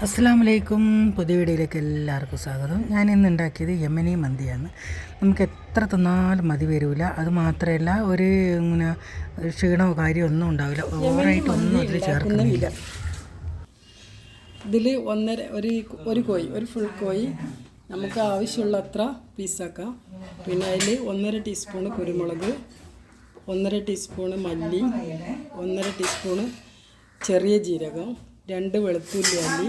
അസ്സലാമു അലൈക്കും. പുതിയ വീഡിയോയിലേക്ക് എല്ലാവർക്കും സ്വാഗതം. ഞാൻ ഇന്ന് ഉണ്ടാക്കിയത് യമനി മന്തിയാണ്. നമുക്ക് എത്ര തിന്നാലും മതി വരില്ല. അത് മാത്രമല്ല ഒരു ഇങ്ങനെ ക്ഷീണമോ കാര്യമോ ഒന്നും ഉണ്ടാവില്ല. ഓവറായിട്ടൊന്നും അതിൽ ചേർക്കുന്നില്ല. ഇതിൽ ഒരു കോഴി, ഒരു ഫുൾ കോഴി നമുക്ക് ആവശ്യമുള്ള അത്ര പീസാക്കാം. പിന്നെ അതിൽ 1.5 ടീസ്പൂണ് കുരുമുളക്, 1.5 ടീസ്പൂണ് മല്ലി, 1.5 ടീസ്പൂണ് ചെറിയ ജീരകം, 2 വെളുത്തുള്ളി അല്ലി,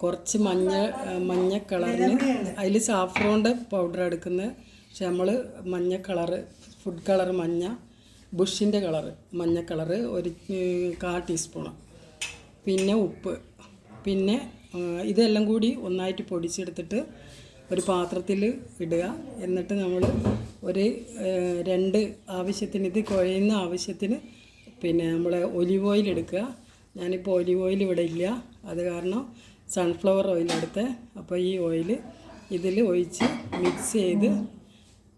കുറച്ച് മഞ്ഞ കളറിന് അതിൽ സാഫ്രോണിൻ്റെ പൗഡർ എടുക്കുന്നത്. പക്ഷെ നമ്മൾ മഞ്ഞ കളറ്, ഫുഡ് കളർ മഞ്ഞ, ബുഷിൻ്റെ കളറ് മഞ്ഞ കളറ് ഒരു 1/4 ടീസ്പൂണ്. പിന്നെ ഉപ്പ്. പിന്നെ ഇതെല്ലാം കൂടി ഒന്നായിട്ട് പൊടിച്ചെടുത്തിട്ട് ഒരു പാത്രത്തിൽ ഇടുക. എന്നിട്ട് നമ്മൾ ഒരു 2 ആവശ്യത്തിന്, ഇത് കുഴയുന്ന ആവശ്യത്തിന് പിന്നെ നമ്മൾ ഒലിവ് ഓയിൽ എടുക്കുക. ഞാനിപ്പോൾ ഒലിവ് ഓയിൽ ഇവിടെ ഇല്ല, അത് കാരണം സൺഫ്ലവർ ഓയിൽ എടുത്ത്. അപ്പോൾ ഈ ഓയിൽ ഇതിൽ ഒഴിച്ച് മിക്സ് ചെയ്ത്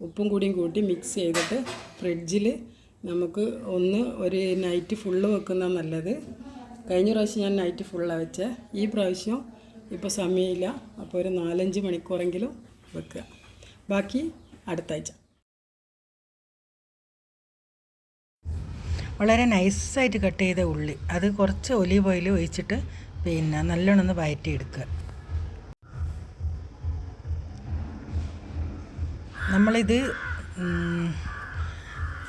ഉപ്പും കൂടിയും കൂട്ടി മിക്സ് ചെയ്തിട്ട് ഫ്രിഡ്ജിൽ നമുക്ക് ഒരു നൈറ്റ് ഫുള്ള് വെക്കുന്നത് നല്ലത്. കഴിഞ്ഞ പ്രാവശ്യം ഞാൻ നൈറ്റ് ഫുള്ളാണ് വെച്ചത്. ഈ പ്രാവശ്യം ഇപ്പോൾ സമയമില്ല, അപ്പോൾ ഒരു 4-5 മണിക്കൂറെങ്കിലും വെക്കുക. ബാക്കി അടുത്ത ആഴ്ച. വളരെ നൈസായിട്ട് കട്ട് ചെയ്ത ഉള്ളി, അത് കുറച്ച് ഒലീവ് ഓയിൽ ഒഴിച്ചിട്ട് പിന്നെ നല്ലോണം ഒന്ന് വഴറ്റിയെടുക്കുക.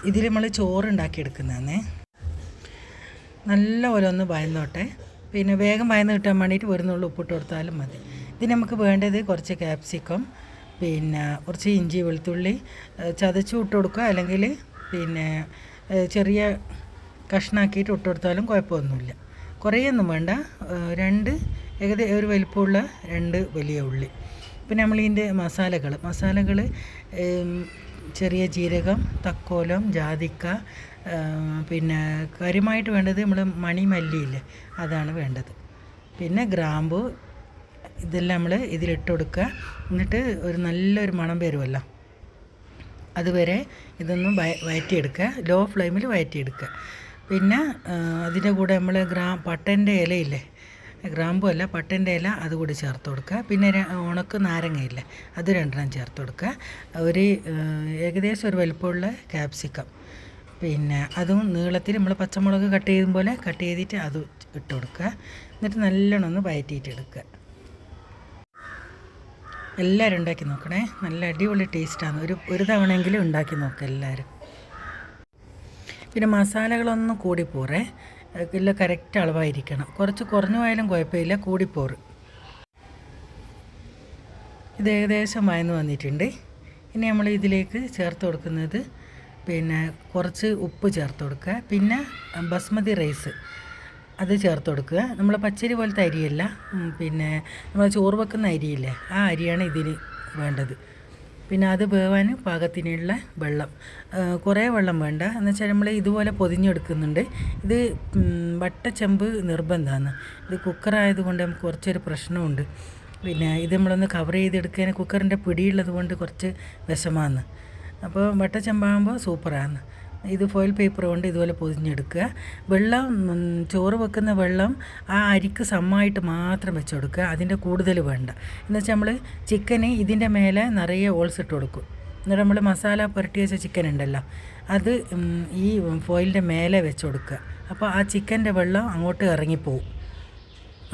ഇതിൽ നമ്മൾ ചോറ് ഉണ്ടാക്കിയെടുക്കുന്നതാണ്. നല്ലപോലെ ഒന്ന് വഴന്നോട്ടെ. പിന്നെ വേഗം വഴന്ന് കിട്ടാൻ വേണ്ടിയിട്ട് വരുന്നുള്ളൂ ഉപ്പിട്ട് കൊടുത്താലും മതി. ഇതിന് നമുക്ക് വേണ്ടത് കുറച്ച് ക്യാപ്സിക്കം, പിന്നെ കുറച്ച് ഇഞ്ചി വെളുത്തുള്ളി ചതച്ച് ഇട്ട് കൊടുക്കുക, അല്ലെങ്കിൽ പിന്നെ ചെറിയ കഷ്ണാക്കിയിട്ട് ഇട്ട് കൊടുത്താലും കുഴപ്പമൊന്നുമില്ല. കുറേയൊന്നും വേണ്ട. ഏകദേശം ഒരു വലിപ്പമുള്ള 2 വലിയ ഉള്ളി. പിന്നെ നമ്മളിതിൻ്റെ മസാലകൾ ചെറിയ ജീരകം, തക്കോലം, ജാതിക്ക, പിന്നെ കാര്യമായിട്ട് വേണ്ടത് നമ്മൾ മല്ലിയില്ലേ, അതാണ് വേണ്ടത്. പിന്നെ ഗ്രാമ്പു, ഇതെല്ലാം നമ്മൾ ഇതിലിട്ട് കൊടുക്കുക. എന്നിട്ട് ഒരു നല്ലൊരു മണം വരുമല്ലോ, അതുവരെ ഇതൊന്നും വഴറ്റിയെടുക്കുക. ലോ ഫ്ലെയിമിൽ വഴറ്റിയെടുക്കുക. പിന്നെ അതിൻ്റെ കൂടെ നമ്മൾ പട്ടൻ്റെ ഇലയില്ലേ, ഗ്രാമ്പു അല്ല പട്ടൻ്റെ ഇല, അതുകൂടി ചേർത്ത് കൊടുക്കുക. പിന്നെ ഉണക്ക് നാരങ്ങയില്ലേ, അത് 2 ചേർത്ത് കൊടുക്കുക. ഏകദേശം ഒരു വലുപ്പമുള്ള ക്യാപ്സിക്കം, പിന്നെ അതും നീളത്തിൽ നമ്മൾ പച്ചമുളക് കട്ട് ചെയ്യും പോലെ കട്ട് ചെയ്തിട്ട് അത് ഇട്ട് കൊടുക്കുക. എന്നിട്ട് നല്ലോണം ഒന്ന് വഴറ്റിയിട്ട് എടുക്കുക. എല്ലാവരും ഉണ്ടാക്കി നോക്കണേ, നല്ല അടിപൊളി ടേസ്റ്റാണ്. ഒരു തവണയെങ്കിലും ഉണ്ടാക്കി നോക്കുക എല്ലാവരും. പിന്നെ മസാലകളൊന്നും കൂടിപ്പോറേ, ഇല്ല കറക്റ്റ് അളവായിരിക്കണം. കുറച്ച് കുറഞ്ഞു പോയാലും കുഴപ്പമില്ല, കൂടിപ്പോറ്. ഇത് ഏകദേശം വഴന്ന് വന്നിട്ടുണ്ട്. ഇനി നമ്മൾ ഇതിലേക്ക് ചേർത്ത് കൊടുക്കുന്നത് പിന്നെ കുറച്ച് ഉപ്പ് ചേർത്ത് കൊടുക്കുക. പിന്നെ ബസ്മതി റൈസ് അത് ചേർത്ത് കൊടുക്കുക. നമ്മൾ പച്ചരി പോലത്തെ അരിയല്ല, പിന്നെ നമ്മൾ ചോറ് വെക്കുന്ന അരിയില്ലേ, ആ അരിയാണ് ഇതിന് വേണ്ടത്. പിന്നെ അത് വേവാൻ പാകത്തിനുള്ള വെള്ളം, കുറേ വെള്ളം വേണ്ട. എന്നുവെച്ചാൽ നമ്മൾ ഇതുപോലെ പൊതിഞ്ഞെടുക്കുന്നുണ്ട്. ഇത് വട്ടച്ചെമ്പ് നിർബന്ധമാണ്. ഇത് കുക്കറായതുകൊണ്ട് നമുക്ക് കുറച്ചൊരു പ്രശ്നമുണ്ട്. പിന്നെ ഇത് നമ്മളൊന്ന് കവർ ചെയ്തെടുക്കാൻ കുക്കറിൻ്റെ പിടിയുള്ളത് കൊണ്ട് കുറച്ച് വിഷമാണ്. അപ്പോൾ വട്ടച്ചെമ്പാകുമ്പോൾ സൂപ്പറാണ്. ഇത് ഫോയിൽ പേപ്പർ കൊണ്ട് ഇതുപോലെ പൊതിഞ്ഞെടുക്കുക. വെള്ളം, ചോറ് വെക്കുന്ന വെള്ളം ആ അരിക്ക് സമമായിട്ട് മാത്രം വെച്ച് കൊടുക്കുക, അതിൻ്റെ കൂടുതൽ വേണ്ട. എന്നുവെച്ചാൽ നമ്മൾ ചിക്കന് ഇതിൻ്റെ മേലെ നിറയെ ഓൾസ് ഇട്ട് കൊടുക്കും. എന്നിട്ട് നമ്മൾ മസാല പുരട്ടി വെച്ച ചിക്കൻ ഉണ്ടല്ലോ, അത് ഈ ഫോയിലിൻ്റെ മേലെ വെച്ച് കൊടുക്കുക. അപ്പോൾ ആ ചിക്കൻ്റെ വെള്ളം അങ്ങോട്ട് ഇറങ്ങിപ്പോവും.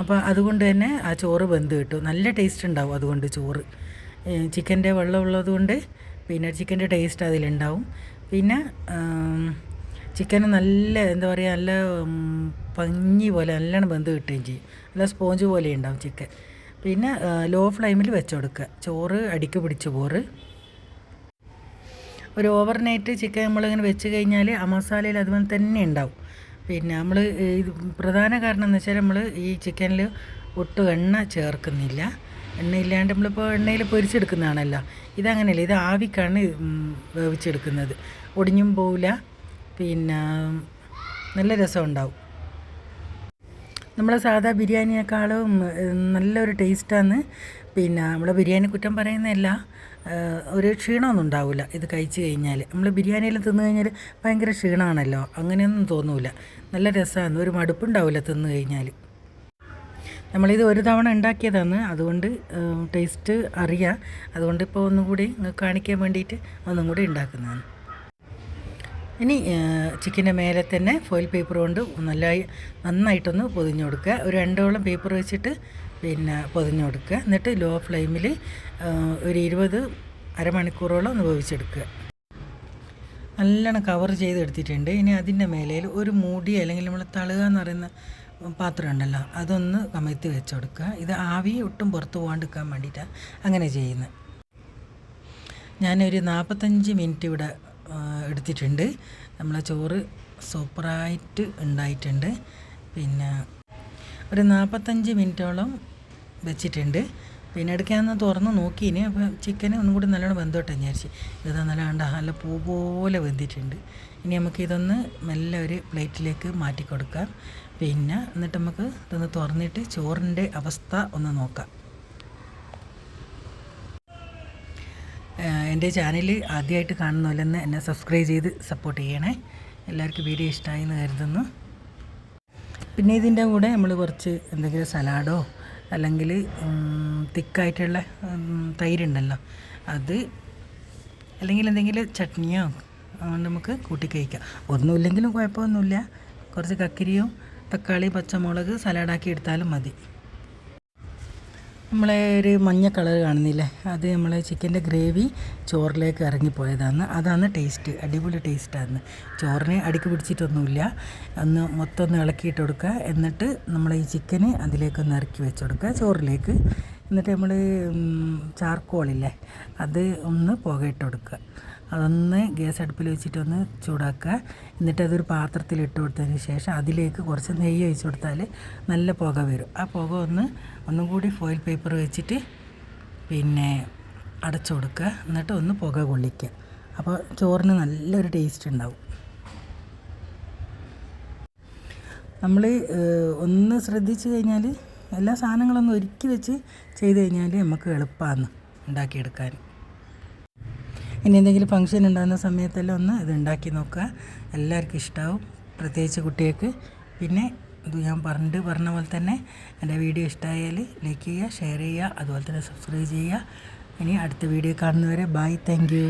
അപ്പോൾ അതുകൊണ്ട് തന്നെ ആ ചോറ് വെന്ത് കിട്ടും. നല്ല ടേസ്റ്റ് ഉണ്ടാവും. അതുകൊണ്ട് ചോറ് ചിക്കൻ്റെ വെള്ളം ഉള്ളതുകൊണ്ട് പിന്നെ ചിക്കൻ്റെ ടേസ്റ്റ് അതിലുണ്ടാവും. പിന്നെ ചിക്കന് നല്ല എന്താ പറയുക, നല്ല പഞ്ഞി പോലെ നല്ലോണം വെന്ത് കിട്ടുകയും ചെയ്യും. നല്ല സ്പോഞ്ച് പോലെ ഉണ്ടാവും ചിക്കൻ. പിന്നെ ലോ ഫ്ലെയിമിൽ വെച്ച് കൊടുക്കുക. ചോറ് അടിക്ക് പിടിച്ച് പോറ്. ഒരു ഓവർനൈറ്റ് ചിക്കൻ നമ്മളിങ്ങനെ വെച്ച് കഴിഞ്ഞാൽ ആ മസാലയിൽ അതുപോലെ തന്നെ ഉണ്ടാവും. പിന്നെ നമ്മൾ പ്രധാന കാരണം എന്ന് വെച്ചാൽ നമ്മൾ ഈ ചിക്കനിൽ ഒട്ടും എണ്ണ ചേർക്കുന്നില്ല. എണ്ണയില്ലാണ്ട് നമ്മളിപ്പോൾ എണ്ണയിൽ പൊരിച്ചെടുക്കുന്നതാണല്ലോ. ഇതങ്ങനെയല്ല, ഇത് ആവിക്കാണ് വേവിച്ചെടുക്കുന്നത്. ഒടിഞ്ഞും പോവില്ല, പിന്നെ നല്ല രസം ഉണ്ടാവും. നമ്മൾ സാധാ ബിരിയാണിയേക്കാളും നല്ലൊരു ടേസ്റ്റാണ്. പിന്നെ നമ്മൾ ബിരിയാണി കുറ്റം പറയുന്നതല്ല, ഒരു ക്ഷീണമൊന്നും ഉണ്ടാവില്ല ഇത് കഴിച്ച് കഴിഞ്ഞാൽ. നമ്മൾ ബിരിയാണിയിൽ തിന്നു കഴിഞ്ഞാൽ ഭയങ്കര ക്ഷീണമാണല്ലോ, അങ്ങനെയൊന്നും തോന്നില്ല. നല്ല രസമാണ്, ഒരു മടുപ്പുണ്ടാവില്ല തിന്നു കഴിഞ്ഞാൽ. നമ്മളിത് ഒരു തവണ ഉണ്ടാക്കിയതാണ്, അതുകൊണ്ട് ടേസ്റ്റ് അറിയാം. അതുകൊണ്ട് ഇപ്പോൾ ഒന്നും കൂടി കാണിക്കാൻ വേണ്ടിയിട്ട് ഒന്നും കൂടി ഉണ്ടാക്കുന്നതാണ്. ഇനി ചിക്കൻ്റെ മേലെ തന്നെ ഫോയിൽ പേപ്പർ കൊണ്ട് നന്നായിട്ടൊന്ന് പൊതിഞ്ഞ് കൊടുക്കുക. ഒരു 2ഓളം പേപ്പർ വെച്ചിട്ട് പിന്നെ പൊതിഞ്ഞ് കൊടുക്കുക. എന്നിട്ട് ലോ ഫ്ലെയിമിൽ ഒരു അരമണിക്കൂറോളം ഒന്ന് വേവിച്ചെടുക്കുക. നല്ലോണം കവർ ചെയ്തെടുത്തിട്ടുണ്ട്. ഇനി അതിൻ്റെ മേലയിൽ ഒരു മൂടി അല്ലെങ്കിൽ നമ്മൾ തളുക എന്ന് പറയുന്ന പാത്രം ഉണ്ടല്ലോ, അതൊന്ന് കമഴ്ത്തി വെച്ച് കൊടുക്കുക. ഇത് ആവി ഒട്ടും പുറത്ത് പോകാണ്ടിരിക്കാൻ വേണ്ടിയിട്ടാണ് അങ്ങനെ ചെയ്യുന്നത്. ഞാനൊരു 45 മിനിറ്റ് ഇവിടെ എടുത്തിട്ടുണ്ട്. നമ്മളെ ചോറ് സൂപ്പറായിട്ട് ഉണ്ടായിട്ടുണ്ട്. പിന്നെ ഒരു 45 മിനിറ്റോളം വെച്ചിട്ടുണ്ട്. പിന്നെ ഇടയ്ക്കാന്ന് തുറന്ന് നോക്കിയിന്. അപ്പോൾ ചിക്കൻ ഒന്നും കൂടി നല്ലോണം വെന്തോട്ടെ വിചാരിച്ച്. ഇതാ നല്ല പൂ പോലെ വെന്തിട്ടുണ്ട്. ഇനി നമുക്കിതൊന്ന് മെല്ലെ ഒരു പ്ലേറ്റിലേക്ക് മാറ്റി കൊടുക്കാം. പിന്നെ എന്നിട്ട് നമുക്ക് ഇതൊന്ന് തുറന്നിട്ട് ചോറിൻ്റെ അവസ്ഥ ഒന്ന് നോക്കാം. എൻ്റെ ചാനൽ ആദ്യമായിട്ട് കാണുന്നവരെന്ന് എന്നെ സബ്സ്ക്രൈബ് ചെയ്ത് സപ്പോർട്ട് ചെയ്യണേ. എല്ലാവർക്കും വീഡിയോ ഇഷ്ടമായി എന്ന് കരുതുന്നു. പിന്നെ ഇതിൻ്റെ കൂടെ നമ്മൾ കുറച്ച് എന്തെങ്കിലും സലാഡോ അല്ലെങ്കിൽ തിക്കായിട്ടുള്ള തൈരുണ്ടല്ലോ അത്, അല്ലെങ്കിൽ എന്തെങ്കിലും ചട്നിയോ നമുക്ക് കൂട്ടി കഴിക്കാം. ഒന്നുമില്ലെങ്കിലും കുഴപ്പമൊന്നുമില്ല. കുറച്ച് കക്കിരിയും തക്കാളി പച്ചമുളക് സലാഡാക്കി എടുത്താലും മതി. നമ്മളെ ഒരു മഞ്ഞ കളർ കാണുന്നില്ലേ, അത് നമ്മളെ ചിക്കൻ്റെ ഗ്രേവി ചോറിലേക്ക് ഇറങ്ങിപ്പോയതാണ്. അതാണ് ടേസ്റ്റ്, അടിപൊളി ടേസ്റ്റാണ്. ചോറിന് അടിക്ക് പിടിച്ചിട്ടൊന്നുമില്ല. മൊത്തം ഒന്ന് ഇളക്കിയിട്ട് കൊടുക്കുക. എന്നിട്ട് നമ്മൾ ഈ ചിക്കന് അതിലേക്കൊന്ന് ഇറക്കി വെച്ച് കൊടുക്കുക ചോറിലേക്ക്. എന്നിട്ട് നമ്മൾ ചാർക്കോളില്ലേ അത് ഒന്ന് പുകയിട്ട് കൊടുക്കുക. അതൊന്ന് ഗ്യാസ് അടുപ്പിൽ വെച്ചിട്ടൊന്ന് ചൂടാക്കുക. എന്നിട്ട് അതൊരു പാത്രത്തിൽ ഇട്ട് കൊടുത്തതിന് ശേഷം അതിലേക്ക് കുറച്ച് നെയ്യ് ഒഴിച്ച് കൊടുത്താൽ നല്ല പുക വരും. ആ പുക ഒന്നും കൂടി ഫോയിൽ പേപ്പർ വെച്ചിട്ട് പിന്നെ അടച്ചു കൊടുക്കുക. എന്നിട്ട് ഒന്ന് പുക കൊള്ളിക്കുക. അപ്പോൾ ചോറിന് നല്ലൊരു ടേസ്റ്റ് ഉണ്ടാവും. നമ്മൾ ഒന്ന് ശ്രദ്ധിച്ചു കഴിഞ്ഞാൽ എല്ലാ സാധനങ്ങളൊന്നും ഒരുക്കി വെച്ച് ചെയ്ത് കഴിഞ്ഞാൽ നമുക്ക് എളുപ്പമാണ് ഉണ്ടാക്കിയെടുക്കാൻ. ഇനി എന്തെങ്കിലും ഫംഗ്ഷൻ ഉണ്ടാകുന്ന സമയത്തെല്ലാം ഒന്ന് ഇത് ഉണ്ടാക്കി നോക്കുക. എല്ലാവർക്കും ഇഷ്ടമാവും, പ്രത്യേകിച്ച് കുട്ടികൾക്ക്. പിന്നെ ഇത് ഞാൻ പറഞ്ഞ പോലെ തന്നെ എൻ്റെ വീഡിയോ ഇഷ്ടമായാൽ ലൈക്ക് ചെയ്യുക, ഷെയർ ചെയ്യുക, അതുപോലെ തന്നെ സബ്സ്ക്രൈബ് ചെയ്യുക. ഇനി അടുത്ത വീഡിയോ കാണുന്നവരെ ബൈ, താങ്ക് യു.